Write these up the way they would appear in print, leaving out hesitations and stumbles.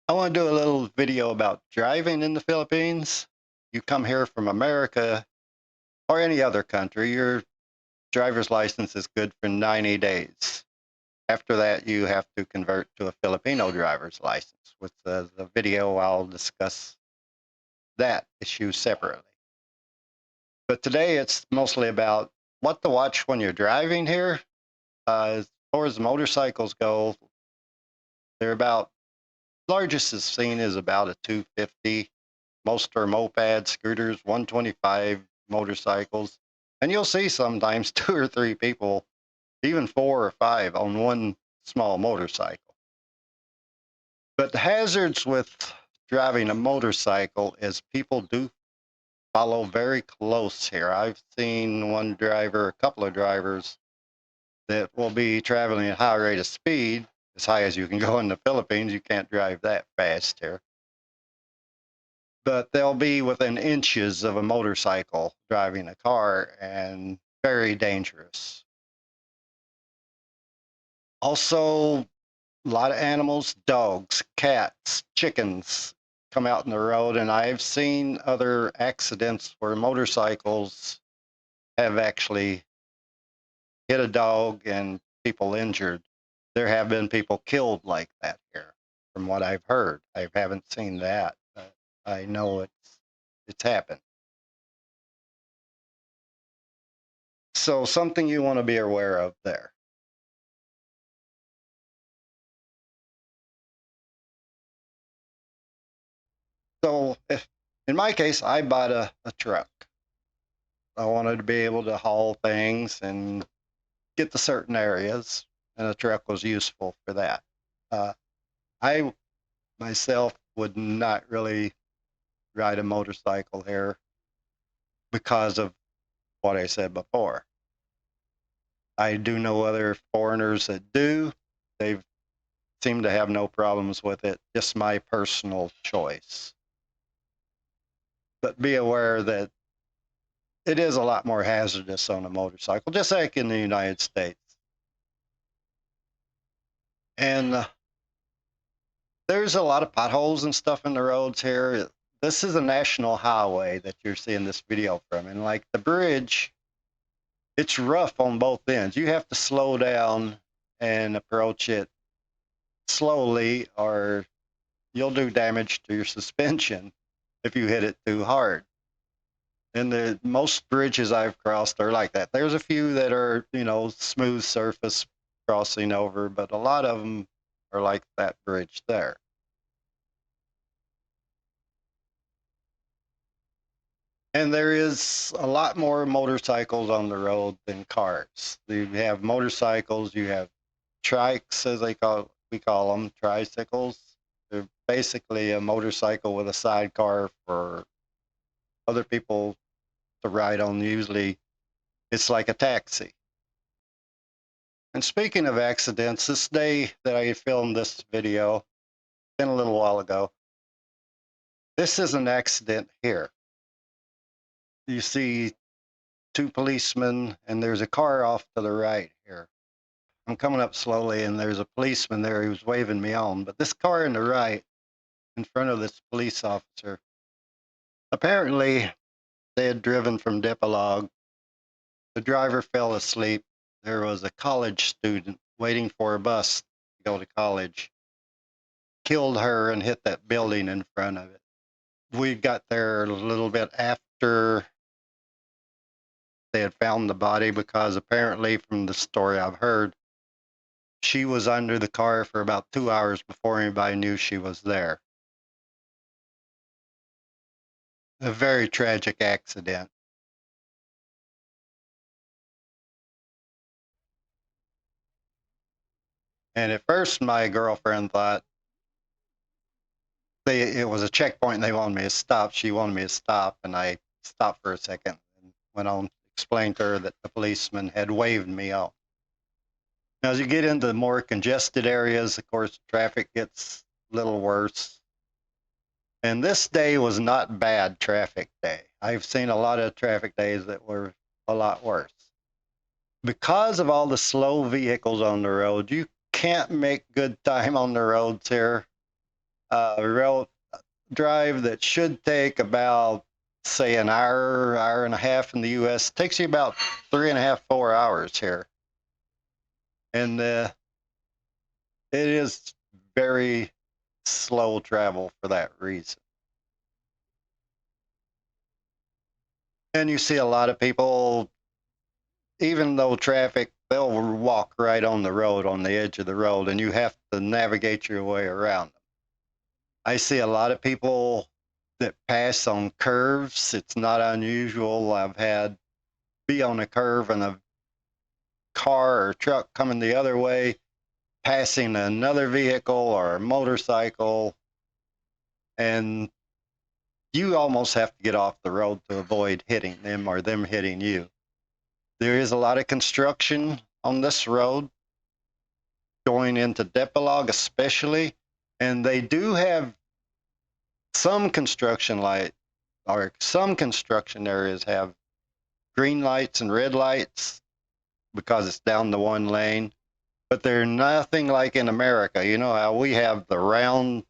I want to do a little video about driving in the Philippines. You come here from America or any other country, your driver's license is good for 90 days. After that, you have to convert to a Filipino driver's license. With the video, I'll discuss that issue separately. But today, it's mostly about what to watch when you're driving here. As far as motorcycles go, they're about largest is seen is about a 250. Most are mopeds, scooters, 125 motorcycles. And you'll see sometimes two or three people, even four or five on one small motorcycle. But the hazards with driving a motorcycle is people do follow very close here. I've seen one driver, a couple of drivers that will be traveling at high rate of speed, as high as you can go in the Philippines. You can't drive that fast here. But they'll be within inches of a motorcycle driving a car and very dangerous. Also, a lot of animals, dogs, cats, chickens come out in the road, and I've seen other accidents where motorcycles have actually hit a dog and people injured. There have been people killed like that here, from what I've heard. I haven't seen that, but I know it's happened. So something you want to be aware of there. So if in my case, I bought a truck. I wanted to be able to haul things and get to certain areas, and a truck was useful for that. Uh, I myself would not really ride a motorcycle here because of what I said before. I do know other foreigners that do. They seem to have no problems with it. Just my personal choice. But be aware that it is a lot more hazardous on a motorcycle, just like in the United States. And there's a lot of potholes and stuff in the roads here. This is a national highway that you're seeing this video from. And like the bridge, it's rough on both ends. You have to slow down and approach it slowly, or you'll do damage to your suspension if you hit it too hard. And the most bridges I've crossed are like that. There's a few that are, smooth surface crossing over, but a lot of them are like that bridge there. And there is a lot more motorcycles on the road than cars. You have motorcycles, you have trikes, as we call them, tricycles. They're basically a motorcycle with a sidecar for other people to ride on. Usually it's like a taxi. And speaking of accidents, this day that I filmed this video, been a little while ago, this is an accident here. You see two policemen, and there's a car off to the right here. I'm coming up slowly, and there's a policeman there who's waving me on. But this car in the right, in front of this police officer, apparently they had driven from Dipolog. The driver fell asleep. There was a college student waiting for a bus to go to college. Killed her and hit that building in front of it. We got there a little bit after they had found the body, because apparently, from the story I've heard, she was under the car for about 2 hours before anybody knew she was there. A very tragic accident. And at first, my girlfriend thought it was a checkpoint and they wanted me to stop. She wanted me to stop, and I stopped for a second and went on, explained to her that the policeman had waved me off. Now, as you get into more congested areas, of course, traffic gets a little worse. And this day was not bad traffic day. I've seen a lot of traffic days that were a lot worse. Because of all the slow vehicles on the road, you can't make good time on the roads here. Rail drive that should take about, say, an hour, hour and a half in the U.S. takes you about 3.5, 4 hours here, and it is very slow travel for that reason. And you see a lot of people, even though traffic, they'll walk right on the road, on the edge of the road, and you have to navigate your way around them. I see a lot of people that pass on curves. It's not unusual. I've had be on a curve and a car or truck coming the other way, passing another vehicle or a motorcycle, and you almost have to get off the road to avoid hitting them or them hitting you. There is a lot of construction on this road going into Depalog especially, and they do have some construction light, or some construction areas have green lights and red lights because it's down the one lane, but they're nothing like in America. You know how we have the round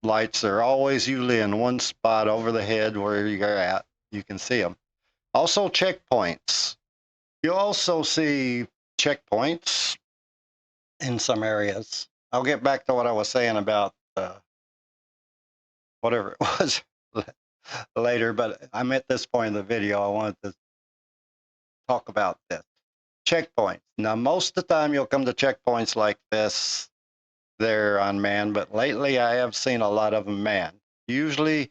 lights, are always usually in one spot over the head where you're at. You can see them. Also, checkpoints. You also see checkpoints in some areas. I'll get back to what I was saying about whatever it was later, but I'm at this point in the video. I wanted to talk about this. Checkpoints. Now, most of the time you'll come to checkpoints like this, they're unmanned, but lately I have seen a lot of them manned. Usually,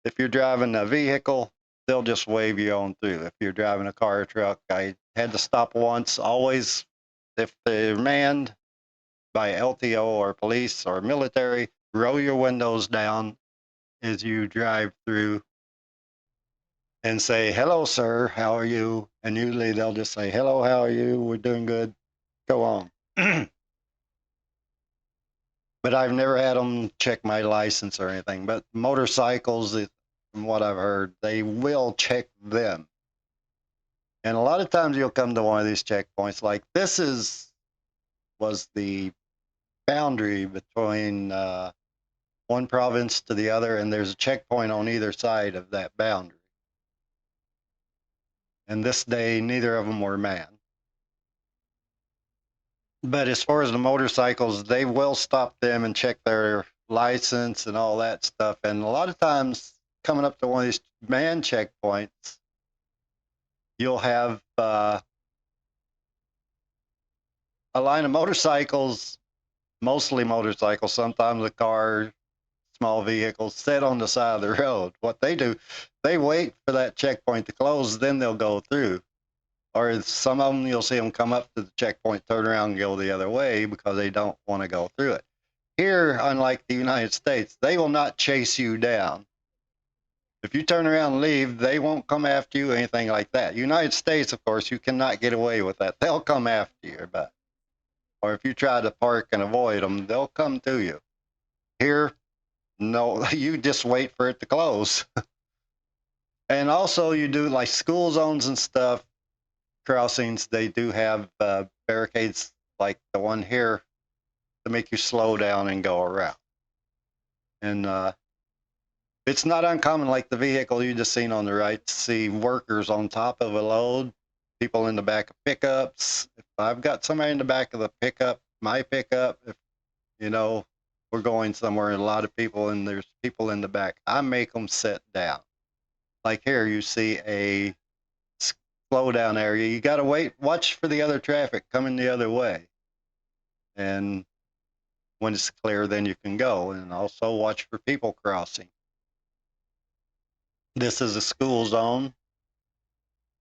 if you're driving a vehicle, they'll just wave you on through. If you're driving a car or truck, I had to stop once. Always, if they're manned by LTO or police or military, roll your windows down as you drive through and say, "Hello, sir, how are you?" And usually they'll just say, "Hello, how are you? We're doing good. Go on." But I've never had them check my license or anything. But motorcycles, from what I've heard, they will check them. And a lot of times you'll come to one of these checkpoints, like this was the boundary between one province to the other, and there's a checkpoint on either side of that boundary. And this day, neither of them were manned. But as far as the motorcycles, they will stop them and check their license and all that stuff. And a lot of times, coming up to one of these man checkpoints, you'll have a line of motorcycles, mostly motorcycles, sometimes a car, small vehicles, set on the side of the road. What they do, they wait for that checkpoint to close, then they'll go through. Or some of them, you'll see them come up to the checkpoint, turn around and go the other way because they don't want to go through it. Here, unlike the United States, they will not chase you down. If you turn around and leave, they won't come after you, anything like that. United States, of course, you cannot get away with that. They'll come after you, but or if you try to park and avoid them, they'll come to you. Here, no, you just wait for it to close. And also, you do like school zones and stuff, crossings, they do have barricades like the one here to make you slow down and go around. And it's not uncommon, like the vehicle you just seen on the right, to see workers on top of a load, people in the back of pickups. If I've got somebody in the back of the pickup, my pickup, if you know we're going somewhere and a lot of people and there's people in the back, I make them sit down. Like here, you see a slow down area. You got to wait, watch for the other traffic coming the other way. And when it's clear, then you can go. And also watch for people crossing. This is a school zone.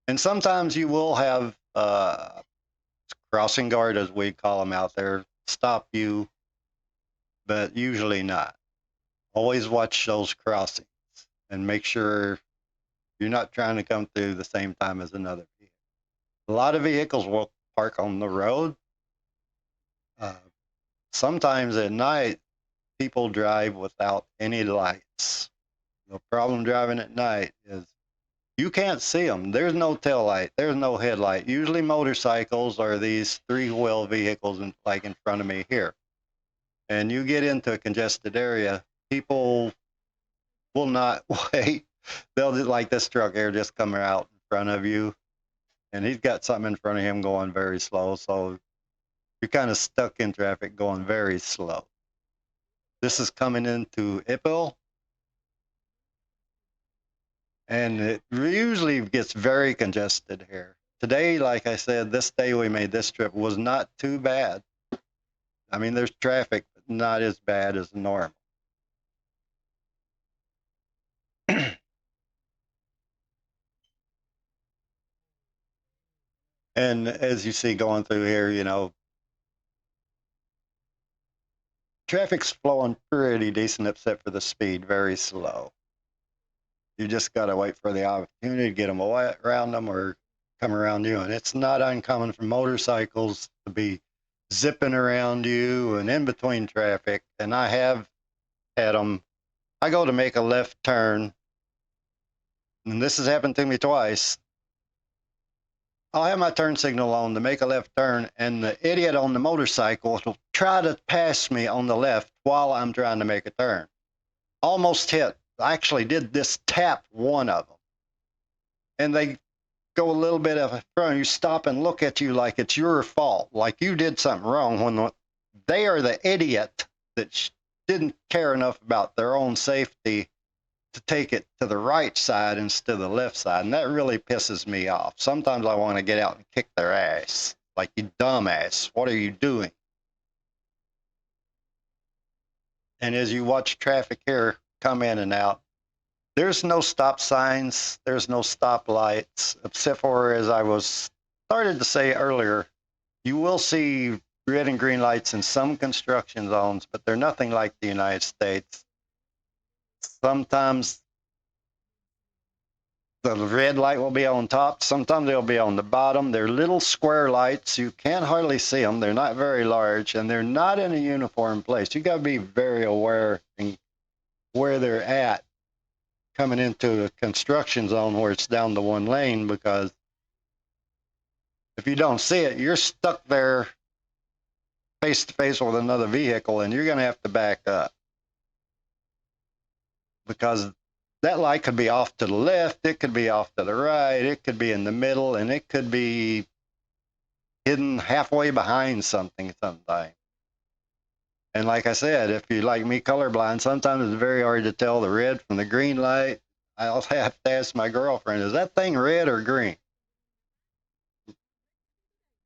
And sometimes you will have crossing guard, as we call them out there, stop you, but usually not. Always watch those crossings and make sure you're not trying to come through the same time as another vehicle. A lot of vehicles will park on the road. Sometimes at night, people drive without any lights. The problem driving at night is you can't see them. There's no tail light. There's no headlight. Usually motorcycles are these three-wheel vehicles like in front of me here. and you get into a congested area, people will not wait. They'll just, like this truck here just coming out in front of you, and he's got something in front of him going very slow. So you're kind of stuck in traffic going very slow. This is coming into Ipil, and it usually gets very congested here. Today, like I said, this day we made this trip was not too bad. I mean, there's traffic, but not as bad as normal. And as you see going through here, traffic's flowing pretty decent except for the speed, very slow. You just got to wait for the opportunity to get them around them or come around you. And it's not uncommon for motorcycles to be zipping around you and in between traffic. And I have had them. I go to make a left turn, and this has happened to me twice. I'll have my turn signal on to make a left turn, and the idiot on the motorcycle will try to pass me on the left while I'm trying to make a turn. Almost hit. I actually did this tap one of them. And they go a little bit of front. You stop and look at you like it's your fault, like you did something wrong when they are the idiot that didn't care enough about their own safety to take it to the right side instead of the left side. And that really pisses me off. Sometimes I want to get out and kick their ass. Like, you dumbass, what are you doing? And as you watch traffic here come in and out, there's no stop signs, there's no stop lights, except for, as I was started to say earlier, you will see red and green lights in some construction zones, but they're nothing like the United States. Sometimes the red light will be on top, sometimes they'll be on the bottom. They're little square lights. You can't hardly see them. They're not very large, and they're not in a uniform place. You got to be very aware in where they're at coming into a construction zone where it's down to one lane, because if you don't see it, you're stuck there face to face with another vehicle, and you're going to have to back up, because that light could be off to the left, it could be off to the right, it could be in the middle, and it could be hidden halfway behind something sometimes. And like I said, if you like me colorblind, sometimes it's very hard to tell the red from the green light. I also have to ask my girlfriend, is that thing red or green?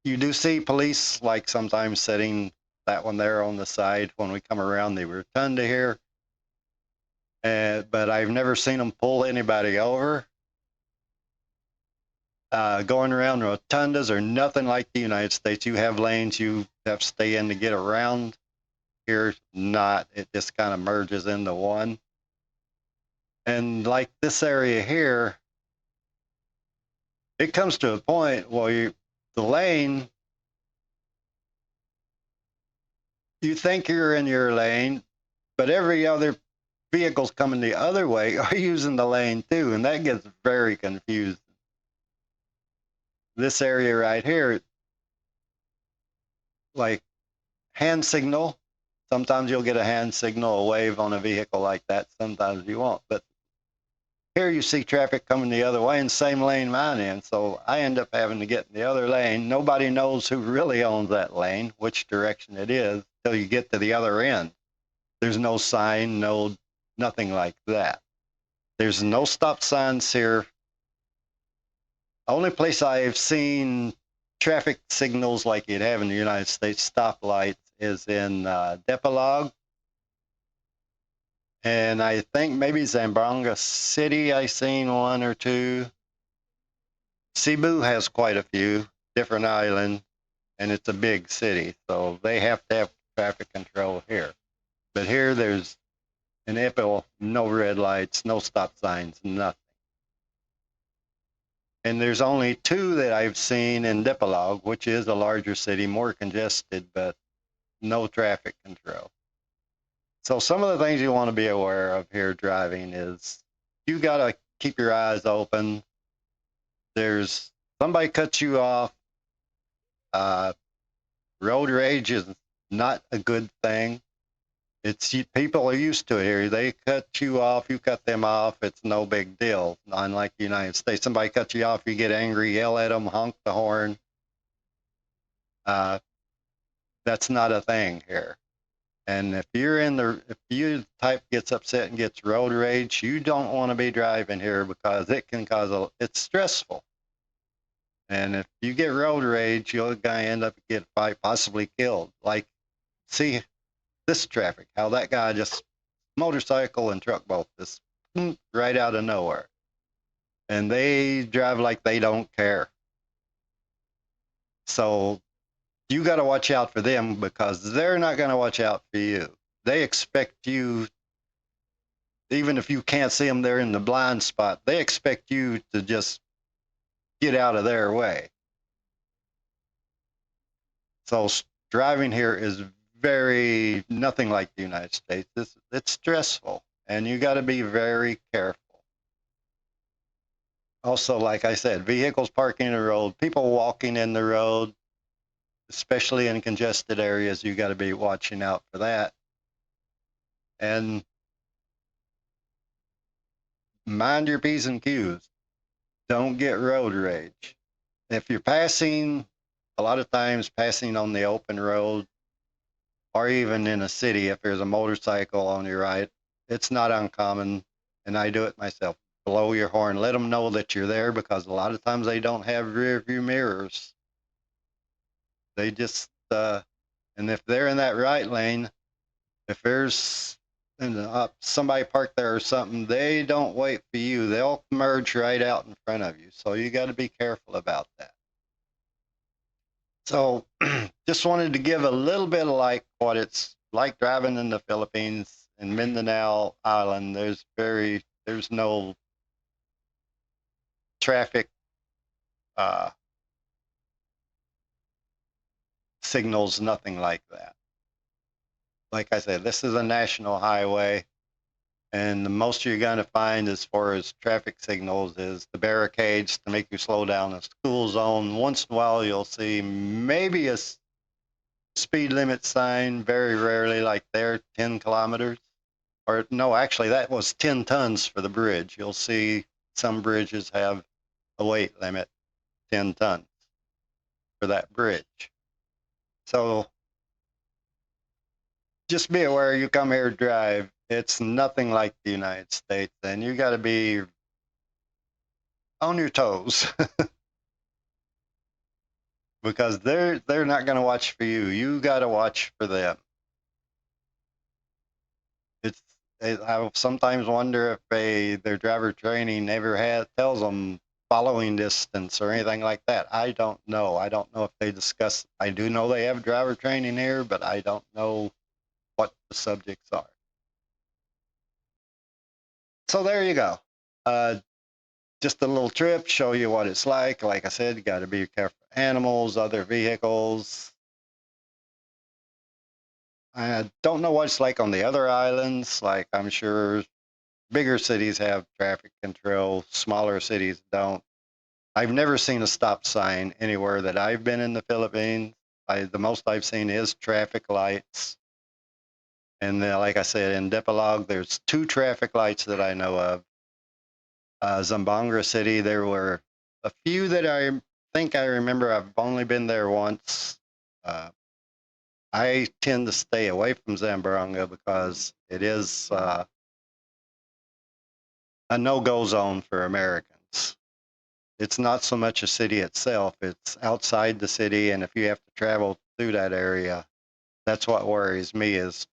You do see police, like, sometimes setting that one there on the side when we come around the rotunda here. But I've never seen them pull anybody over. Going around rotundas are nothing like the United States. You have lanes you have to stay in to get around. Here, not. It just kind of merges into one. And like this area here, it comes to a point where the lane, you think you're in your lane, but every other vehicles coming the other way are using the lane too, and that gets very confusing. This area right here, like hand signal, sometimes you'll get a hand signal, a wave on a vehicle like that, sometimes you won't. But here you see traffic coming the other way, and same lane mine in, so I end up having to get in the other lane. Nobody knows who really owns that lane, which direction it is, till you get to the other end. There's no sign, nothing like that. There's no stop signs here. Only place I've seen traffic signals like you'd have in the United States, stoplights, is in Depalog. And I think maybe Zamboanga City, I've seen one or two. Cebu has quite a few, different island, and it's a big city, so they have to have traffic control here. But here there's, in Ipil, no red lights, no stop signs, nothing. And there's only two that I've seen in Dipalog, which is a larger city, more congested, but no traffic control. So some of the things you want to be aware of here driving is you got to keep your eyes open. There's somebody cuts you off. Road rage is not a good thing. People are used to it here. They cut you off, you cut them off. It's no big deal. Unlike the United States, somebody cuts you off, you get angry, yell at them, honk the horn. Uh, that's not a thing here. And if you type gets upset and gets road rage, you don't want to be driving here because it's stressful. And if you get road rage, you're gonna end up get possibly killed. Like, see this traffic, how that guy just motorcycle and truck both just right out of nowhere, and they drive like they don't care. So you got to watch out for them because they're not going to watch out for you. They expect you, even if you can't see them, they're in the blind spot. They expect you to just get out of their way. So driving here is very nothing like the United States. It's stressful, and you got to be very careful. Also, like I said, vehicles parking in the road, people walking in the road, especially in congested areas, you got to be watching out for that. And mind your P's and Q's. Don't get road rage. If you're passing, a lot of times passing on the open road, or even in a city, if there's a motorcycle on your right, it's not uncommon, and I do it myself. Blow your horn, let them know that you're there because a lot of times they don't have rear view mirrors. They just, and if they're in that right lane, if there's somebody parked there or something, they don't wait for you. They'll merge right out in front of you. So you got to be careful about that. So just wanted to give a little bit of like what it's like driving in the Philippines in Mindanao Island. There's no traffic uh, signals, nothing like that. Like I said, this is a national highway. And the most you're going to find as far as traffic signals is the barricades to make you slow down, a school zone. Once in a while, you'll see maybe a speed limit sign, very rarely, like there, 10 kilometers. Or no, actually, that was 10 tons for the bridge. You'll see some bridges have a weight limit, 10 tons for that bridge. So just be aware you come here to drive. It's nothing like the United States, and you got to be on your toes because they're not going to watch for you. You got to watch for them. It's I sometimes wonder if their driver training ever tells them following distance or anything like that. I don't know. I don't know if they discuss. I do know they have driver training here, but I don't know what the subjects are. So there you go. Uh, just a little trip, show you what it's like. Like I said, you got to be careful. Animals, other vehicles. I don't know what it's like on the other islands. Like I'm sure bigger cities have traffic control, smaller cities don't. I've never seen a stop sign anywhere that I've been in the Philippines. The most I've seen is traffic lights. And like I said, in Dipolog, there's 2 traffic lights that I know of. Zamboanga City, there were a few that I think I remember. I've only been there once. Uh, I tend to stay away from Zamboanga because it is a no-go zone for Americans. It's not so much a city itself, it's outside the city, and if you have to travel through that area, that's what worries me is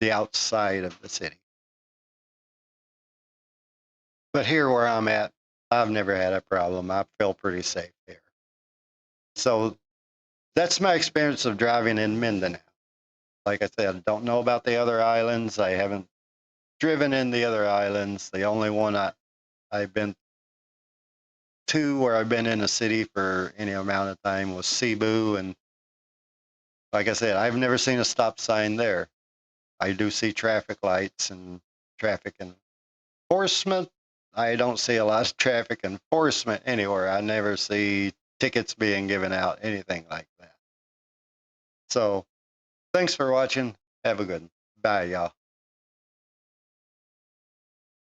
the outside of the city. But here where I'm at, I've never had a problem. I feel pretty safe here. So that's my experience of driving in Mindanao. Like I said, I don't know about the other islands. I haven't driven in the other islands. The only one I've been to where I've been in a city for any amount of time was Cebu. And like I said, I've never seen a stop sign there. I do see traffic lights and traffic enforcement. I don't see a lot of traffic enforcement anywhere. I never see tickets being given out, anything like that. So thanks for watching. Have a good one. Bye, y'all.